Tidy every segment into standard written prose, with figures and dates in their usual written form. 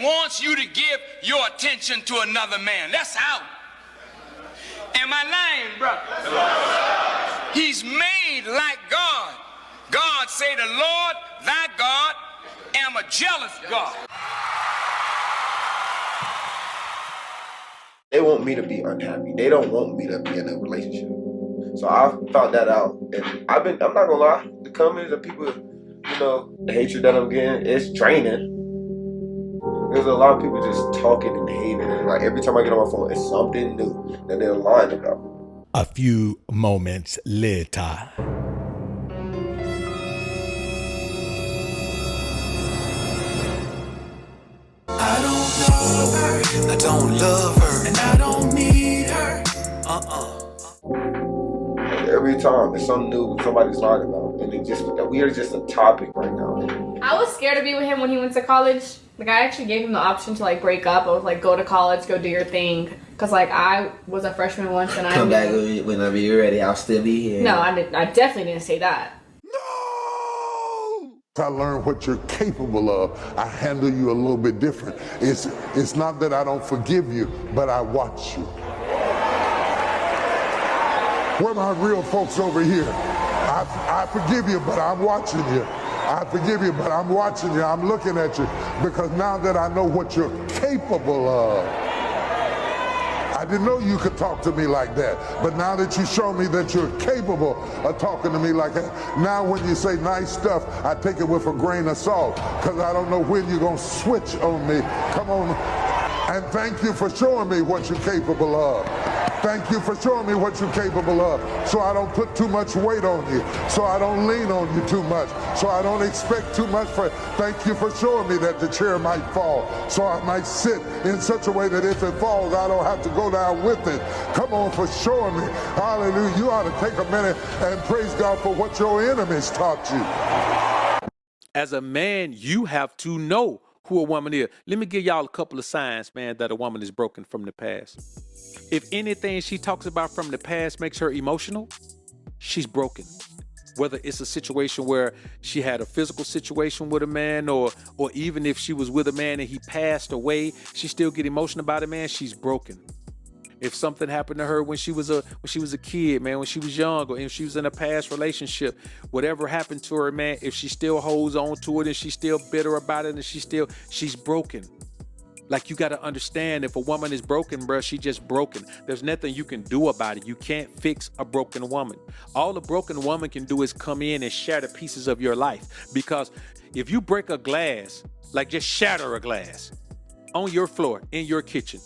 man wants you to give your attention to another man. That's out. Am I lying, brother? He's made like God. God say, the Lord thy God am a jealous God. They want me to be unhappy. They don't want me to be in a relationship. So I found that out, and I'm not gonna lie. The comments of people, the hatred that I'm getting, it's draining. There's a lot of people just talking and hating, and like every time I get on my phone, it's something new that they're lying about. A few moments later. I don't love her, I don't love her, and I don't need her. Every time it's something new somebody's lying about, and we are just a topic right now. I was scared to be with him when he went to college. Like, I actually gave him the option to like break up. I was like, go to college, go do your thing. Cause like I was a freshman once, and come back whenever you're ready. I'll still be here. No, I definitely didn't say that. I learn what you're capable of. I handle you a little bit different. It's not that I don't forgive you, but I watch you. Where are my real folks over here? I forgive you, but I'm watching you. I forgive you, but I'm watching you. I'm looking at you because now that I know what you're capable of. I didn't know you could talk to me like that, but now that you show me that you're capable of talking to me like that, now when you say nice stuff, I take it with a grain of salt because I don't know when you're going to switch on me. Come on. And thank you for showing me what you're capable of. Thank you for showing me what you're capable of, so I don't put too much weight on you, so I don't lean on you too much, so I don't expect too much for it. Thank you for showing me that the chair might fall, so I might sit in such a way that if it falls, I don't have to go down with it. Come on, for showing me. Hallelujah. You ought to take a minute and praise God for what your enemies taught you. As a man, you have to know who a woman is. Let me give y'all a couple of signs, man, that a woman is broken from the past. If anything she talks about from the past makes her emotional, she's broken. Whether it's a situation where she had a physical situation with a man, or even if she was with a man and he passed away, she still get emotional about it, man, she's broken. If something happened to her when she was a kid, man, when she was young, or if she was in a past relationship, whatever happened to her, man, if she still holds on to it and she's still bitter about it and she's broken. Like, you got to understand, if a woman is broken, bro, she just broken. There's nothing you can do about it. You can't fix a broken woman. All a broken woman can do is come in and shatter pieces of your life. Because if you break a glass, like just shatter a glass on your floor, in your kitchen,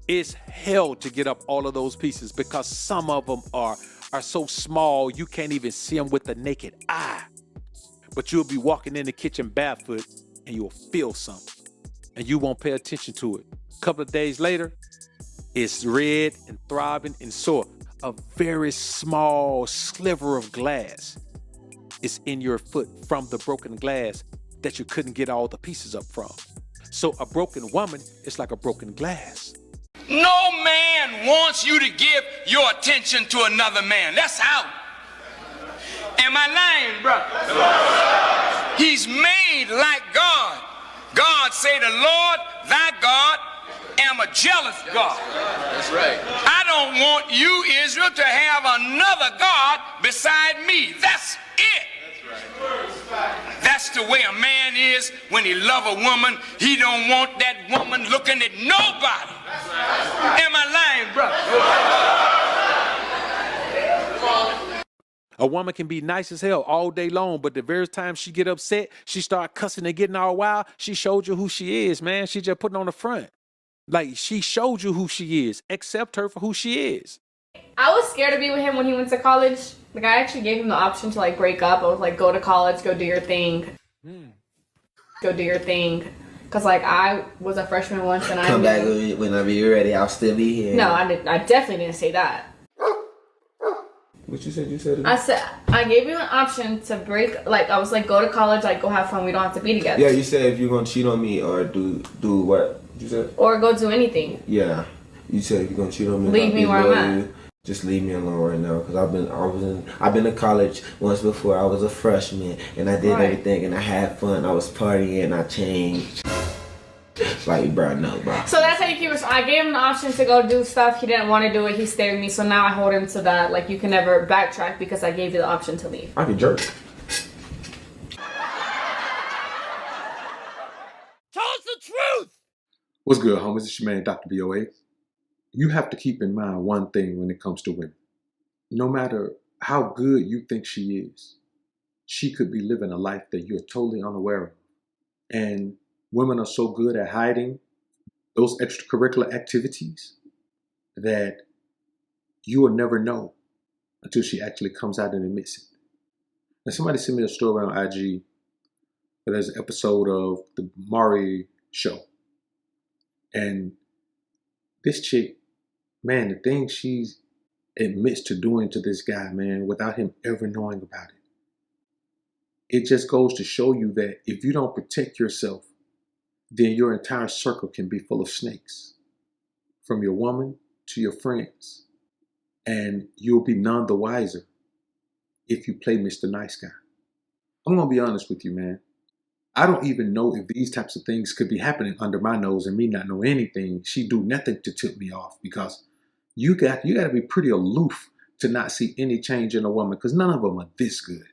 it's hell to get up all of those pieces, because some of them are so small you can't even see them with the naked eye. But you'll be walking in the kitchen barefoot and you'll feel something. And you won't pay attention to it. A couple of days later, it's red and throbbing and sore. A very small sliver of glass is in your foot from the broken glass that you couldn't get all the pieces up from. So a broken woman is like a broken glass. No man wants you to give your attention to another man. That's out. Am I lying, brother? He's made like God. God say, the Lord thy God am a jealous God. That's right. I don't want you, Israel, to have another God beside me. That's it. That's right. That's the way a man is when he love a woman. He don't want that woman looking at nobody. Am I lying, brother? A woman can be nice as hell all day long, but the very time she get upset, she start cussing and getting all wild. She showed you who she is, man. She just putting on the front. Like, she showed you who she is. Accept her for who she is. I was scared to be with him when he went to college. Like, I actually gave him the option to like break up. I was like, go to college, go do your thing. Go do your thing. Cause like I was a freshman once, and come back whenever you're ready. I'll still be here. No, I definitely didn't say that. What you said? You said it? I said I gave you an option to break. Like, I was like, go to college, like go have fun. We don't have to be together. Yeah, you said if you're gonna cheat on me or do what you said? Or go do anything. Yeah, you said if you're gonna cheat on me, leave me where I'm at. Just leave me alone right now, because I've been to college once before. I was a freshman and I did everything and I had fun. I was partying and I changed. Like, bro, no, bro. So that's how you keep. I gave him the option to go do stuff. He didn't want to do it. He stayed with me. So now I hold him to that. Like, you can never backtrack because I gave you the option to leave. I can jerk. Tell us the truth! What's good, homies? It's your man, Dr. BOA. You have to keep in mind one thing when it comes to women. No matter how good you think she is, she could be living a life that you're totally unaware of. And women are so good at hiding those extracurricular activities that you will never know until she actually comes out and admits it. Now, somebody sent me a story on IG that there's an episode of the Maury show. And this chick, man, the thing she admits to doing to this guy, man, without him ever knowing about it just goes to show you that if you don't protect yourself, then your entire circle can be full of snakes, from your woman to your friends. And you'll be none the wiser if you play Mr. Nice Guy. I'm going to be honest with you, man. I don't even know if these types of things could be happening under my nose and me not know anything. She do nothing to tip me off, because you got to be pretty aloof to not see any change in a woman, because none of them are this good.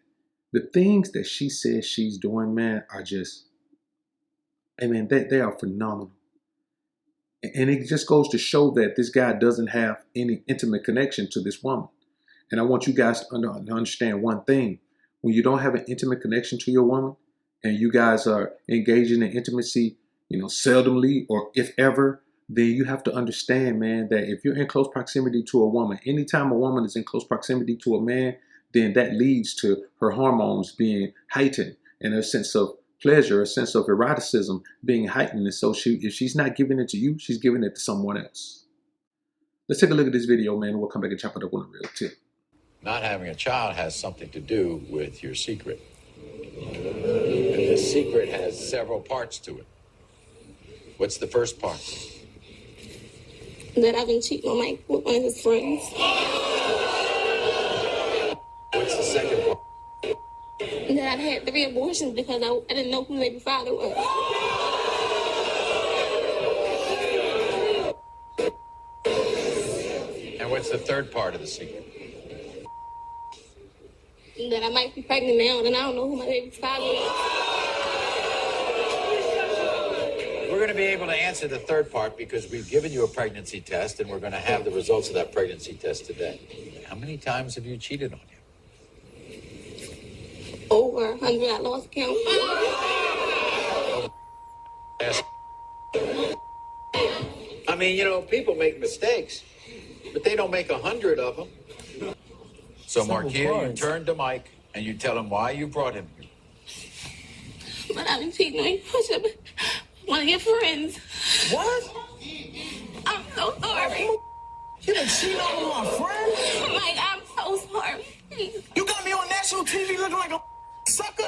The things that she says she's doing, man, are just, I mean, they are phenomenal. And it just goes to show that this guy doesn't have any intimate connection to this woman. And I want you guys to understand one thing. When you don't have an intimate connection to your woman, and you guys are engaging in intimacy, seldomly or if ever, then you have to understand, man, that if you're in close proximity to a woman, anytime a woman is in close proximity to a man, then that leads to her hormones being heightened and her sense of pleasure, a sense of eroticism being heightened. And so if she's not giving it to you, she's giving it to someone else. Let's take a look at this video, man, and we'll come back and chop it up on a real tip. Not having a child has something to do with your secret. And this secret has several parts to it. What's the first part? That I've been cheating on Mike with one of his friends. What's the second part? That I've had 3 abortions because I didn't know who my baby father was. And what's the third part of the secret? That I might be pregnant now and I don't know who my baby's father is. We're going to be able to answer the third part because we've given you a pregnancy test and we're going to have the results of that pregnancy test today. How many times have you cheated on him? Over 100, I lost count. I mean, people make mistakes, but they don't make 100 of them. So, Markia, you turn to Mike and you tell him why you brought him here. But I've been cheating on you. One of your friends. What? I'm so sorry. You been cheating on my friend? Mike, I'm so sorry. You got me on national TV looking like a sucker?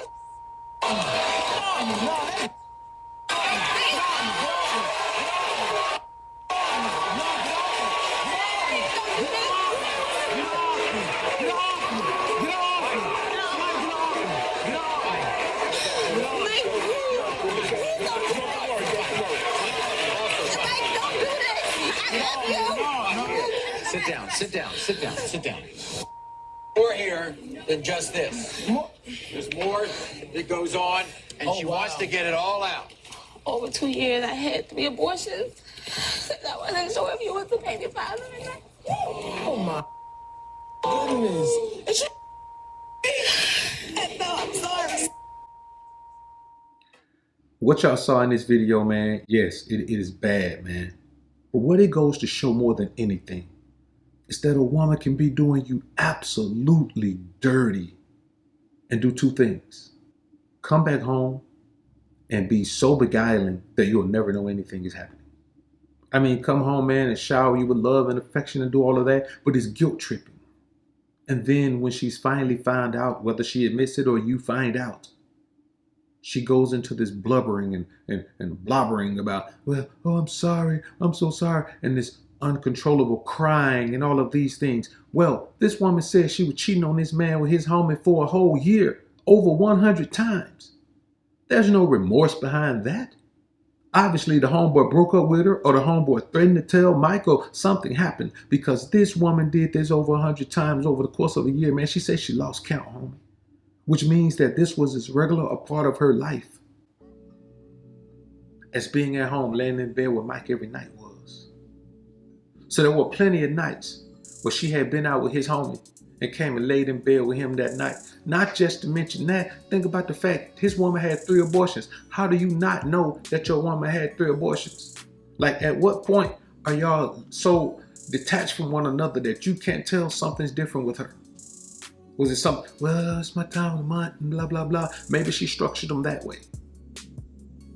Sit down. More here than just this. There's more that goes on, and she wants to get it all out. Over 2 years, I had 3 abortions. Since I wasn't sure if you was the baby father. Oh my goodness. No, I'm sorry. What y'all saw in this video, man, yes, it is bad, man. But what it goes to show more than anything is that a woman can be doing you absolutely dirty and do 2 things. Come back home and be so beguiling that you'll never know anything is happening. I mean, come home, man, and shower you with love and affection and do all of that, but it's guilt tripping. And then when she's finally found out, whether she admits it or you find out, she goes into this blubbering and blobbering about, well, oh, I'm sorry, I'm so sorry, and this uncontrollable crying and all of these things. Well, this woman said she was cheating on this man with his homie for a whole year, over 100 times. There's no remorse behind that. Obviously, the homeboy broke up with her, or the homeboy threatened to tell Michael something happened, because this woman did this over 100 times over the course of a year, man. She said she lost count, homie, which means that this was as regular a part of her life as being at home, laying in bed with Mike every night was. So there were plenty of nights where she had been out with his homie and came and laid in bed with him that night. Not just to mention that, think about the fact his woman had 3 abortions. How do you not know that your woman had 3 abortions? Like, at what point are y'all so detached from one another that you can't tell something's different with her? Was it something, well, it's my time of the month and blah, blah, blah. Maybe she structured them that way,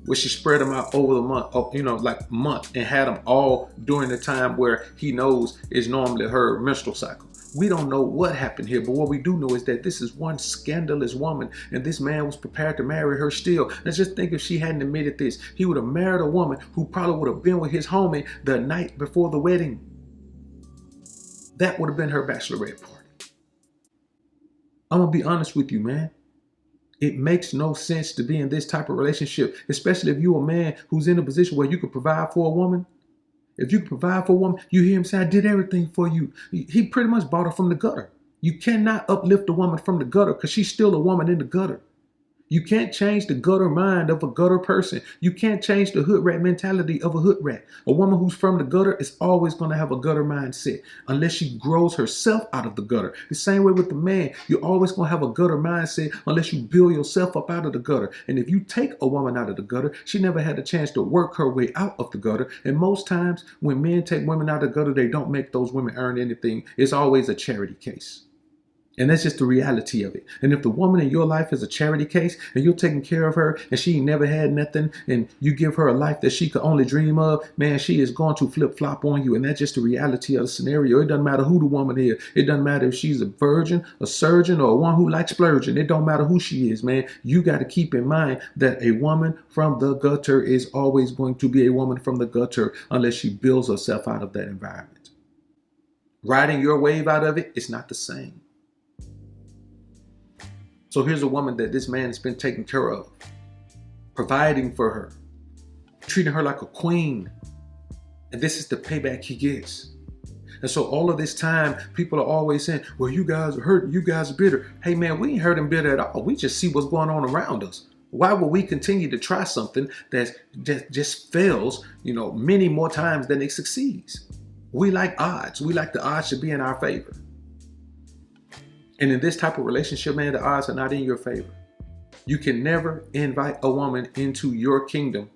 where she spread them out over the month, like month, and had them all during the time where he knows is normally her menstrual cycle. We don't know what happened here, but what we do know is that this is one scandalous woman, and this man was prepared to marry her still. Let's just think, if she hadn't admitted this, he would have married a woman who probably would have been with his homie the night before the wedding. That would have been her bachelorette party. I'm gonna be honest with you, man. It makes no sense to be in this type of relationship, especially if you're a man who's in a position where you can provide for a woman. If you can provide for a woman, you hear him say, I did everything for you. He pretty much bought her from the gutter. You cannot uplift a woman from the gutter because she's still a woman in the gutter. You can't change the gutter mind of a gutter person. You can't change the hood rat mentality of a hood rat. A woman who's from the gutter is always going to have a gutter mindset unless she grows herself out of the gutter. The same way with the man, you're always going to have a gutter mindset unless you build yourself up out of the gutter. And if you take a woman out of the gutter, she never had a chance to work her way out of the gutter. And most times when men take women out of the gutter, they don't make those women earn anything. It's always a charity case. And that's just the reality of it. And if the woman in your life is a charity case and you're taking care of her and she never had nothing and you give her a life that she could only dream of, man, she is going to flip-flop on you. And that's just the reality of the scenario. It doesn't matter who the woman is. It doesn't matter if she's a virgin, a surgeon, or one who likes splurging. It don't matter who she is, man. You got to keep in mind that a woman from the gutter is always going to be a woman from the gutter unless she builds herself out of that environment. Riding your wave out of it is not the same. So here's a woman that this man has been taking care of, providing for her, treating her like a queen. And this is the payback he gets. And so all of this time, people are always saying, well, you guys are hurt, you guys are bitter. Hey man, we ain't hurt and bitter at all. We just see what's going on around us. Why would we continue to try something that just fails, many more times than it succeeds? We like odds. We like the odds to be in our favor. And in this type of relationship, man, the odds are not in your favor. You can never invite a woman into your kingdom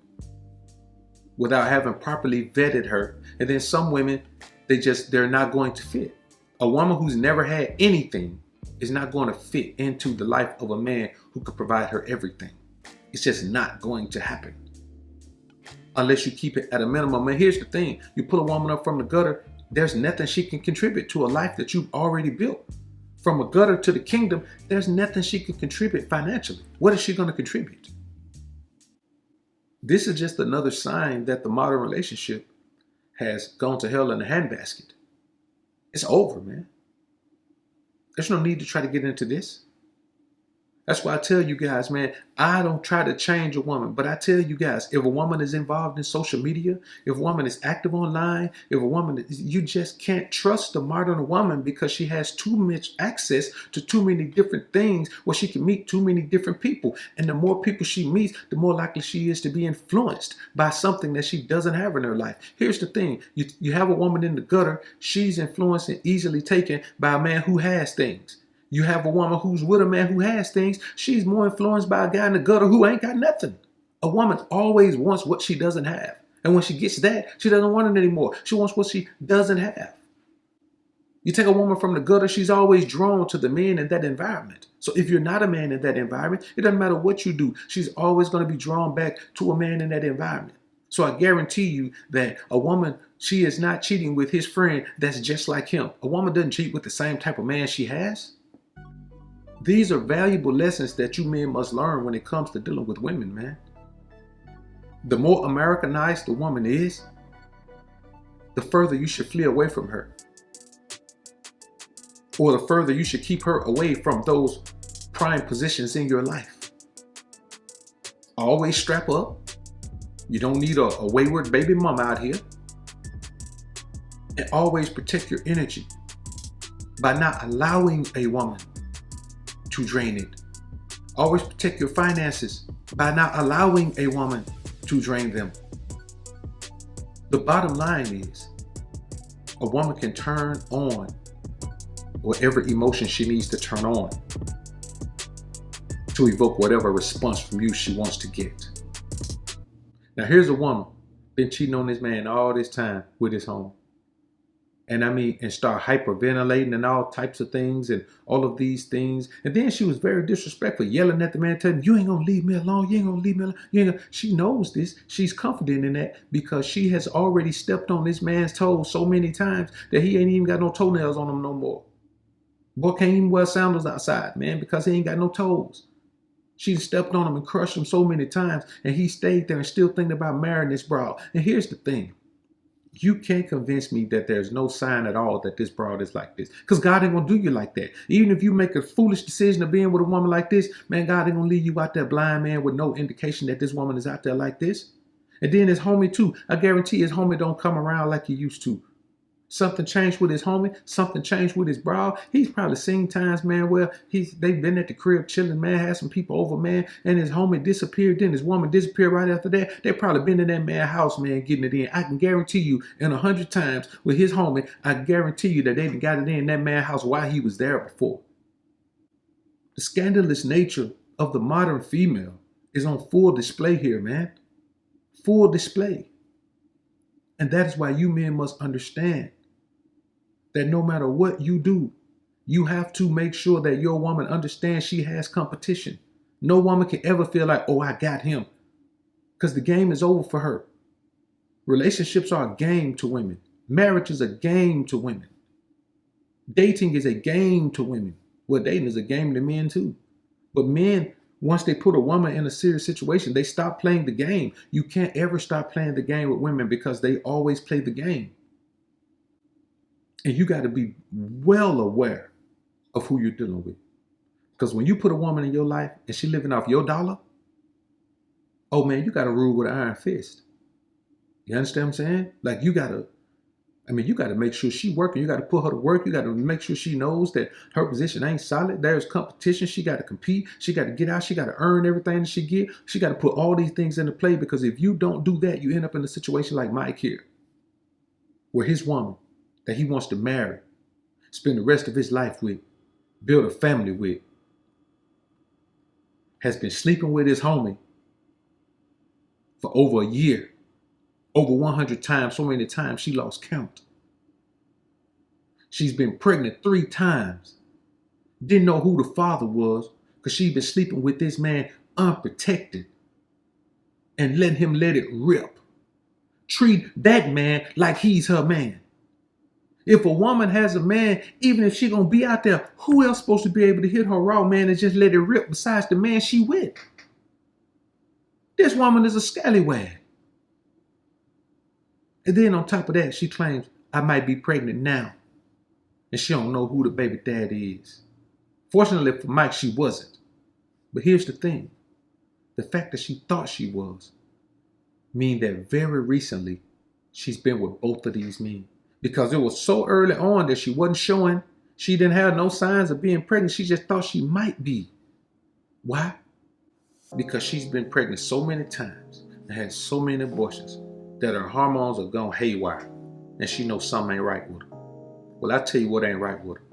without having properly vetted her. And then some women, they're not going to fit. A woman who's never had anything is not going to fit into the life of a man who could provide her everything. It's just not going to happen unless you keep it at a minimum. And here's the thing. You pull a woman up from the gutter, there's nothing she can contribute to a life that you've already built. From a gutter to the kingdom, there's nothing she can contribute financially. What is she going to contribute? This is just another sign that the modern relationship has gone to hell in a handbasket. It's over, man. There's no need to try to get into this. That's why I tell you guys, man, I don't try to change a woman, but I tell you guys, if a woman is involved in social media, if a woman is active online, if a woman, you just can't trust the modern woman because she has too much access to too many different things where she can meet too many different people. And the more people she meets, the more likely she is to be influenced by something that she doesn't have in her life. Here's the thing. You have a woman in the gutter. She's influenced and easily taken by a man who has things. You have a woman who's with a man who has things. She's more influenced by a guy in the gutter who ain't got nothing. A woman always wants what she doesn't have. And when she gets that, she doesn't want it anymore. She wants what she doesn't have. You take a woman from the gutter, she's always drawn to the men in that environment. So if you're not a man in that environment, it doesn't matter what you do. She's always going to be drawn back to a man in that environment. So I guarantee you that a woman, she is not cheating with his friend that's just like him. A woman doesn't cheat with the same type of man she has. These are valuable lessons that you men must learn when it comes to dealing with women, man. The more Americanized the woman is, the further you should flee away from her. Or the further you should keep her away from those prime positions in your life. Always strap up. You don't need a wayward baby mama out here. And always protect your energy by not allowing a woman to drain it. Always protect your finances by not allowing a woman to drain them. The bottom line is, a woman can turn on whatever emotion she needs to turn on to evoke whatever response from you she wants to get. Now here's a woman, been cheating on this man all this time with his home. And and start hyperventilating and all types of things and all of these things. And then she was very disrespectful, yelling at the man, telling him, you ain't gonna leave me alone, you ain't gonna leave me alone. She knows this, she's confident in that because she has already stepped on this man's toes so many times that he ain't even got no toenails on him no more. Boy can't even wear sandals outside, man, because he ain't got no toes. She stepped on him and crushed him so many times, and he stayed there and still thinking about marrying this broad. And here's the thing. You can't convince me that there's no sign at all that this broad is like this. Because God ain't going to do you like that. Even if you make a foolish decision of being with a woman like this, man, God ain't going to leave you out there blind, man, with no indication that this woman is out there like this. And then his homie, too. I guarantee his homie don't come around like he used to. Something changed with his homie. Something changed with his broad. He's probably seen times, man, where they've been at the crib chilling, man, had some people over, man, and his homie disappeared. Then his woman disappeared right after that. They probably been in that man's house, man, getting it in. I can guarantee you, in 100 times with his homie, I guarantee you that they got it in that man's house while he was there before. The scandalous nature of the modern female is on full display here, man. Full display. And that is why you men must understand that no matter what you do, you have to make sure that your woman understands she has competition. No woman can ever feel like, oh, I got him, because the game is over for her. Relationships are a game to women. Marriage is a game to women. Dating is a game to women. Well, dating is a game to men too. But men, once they put a woman in a serious situation, they stop playing the game. You can't ever stop playing the game with women because they always play the game. And you got to be well aware of who you're dealing with. Because when you put a woman in your life and she living off your dollar, oh man, you got to rule with an iron fist. You understand what I'm saying? Like you got to make sure she working. You got to put her to work. You got to make sure she knows that her position ain't solid. There's competition. She got to compete. She got to get out. She got to earn everything that she get. She got to put all these things into play, because if you don't do that, you end up in a situation like Mike here, where his woman that he wants to marry, spend the rest of his life with, build a family with, has been sleeping with his homie for over a year, over 100 times, so many times she lost count. She's been pregnant 3 times. Didn't know who the father was because she'd been sleeping with this man unprotected and letting him let it rip. Treat that man like he's her man. If a woman has a man, even if she gonna be out there, who else supposed to be able to hit her raw, man, and just let it rip besides the man she with? This woman is a scallywag. And then on top of that, she claims, I might be pregnant now. And she don't know who the baby daddy is. Fortunately for Mike, she wasn't. But here's the thing. The fact that she thought she was mean that very recently, she's been with both of these men. Because it was so early on that she wasn't showing. She didn't have no signs of being pregnant. She just thought she might be. Why? Because she's been pregnant so many times and had so many abortions that her hormones are gone haywire. And she knows something ain't right with her. Well, I tell you what ain't right with her.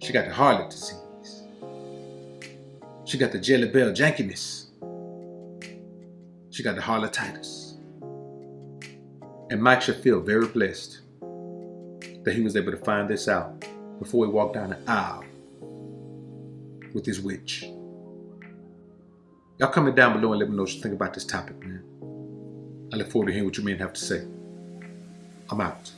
She got the harlot disease. She got the jelly bell jankiness. She got the harlotitis. And Mike should feel very blessed that he was able to find this out before he walked down the aisle with his witch. Y'all comment down below and let me know what you think about this topic, man. I look forward to hearing what you men have to say. I'm out.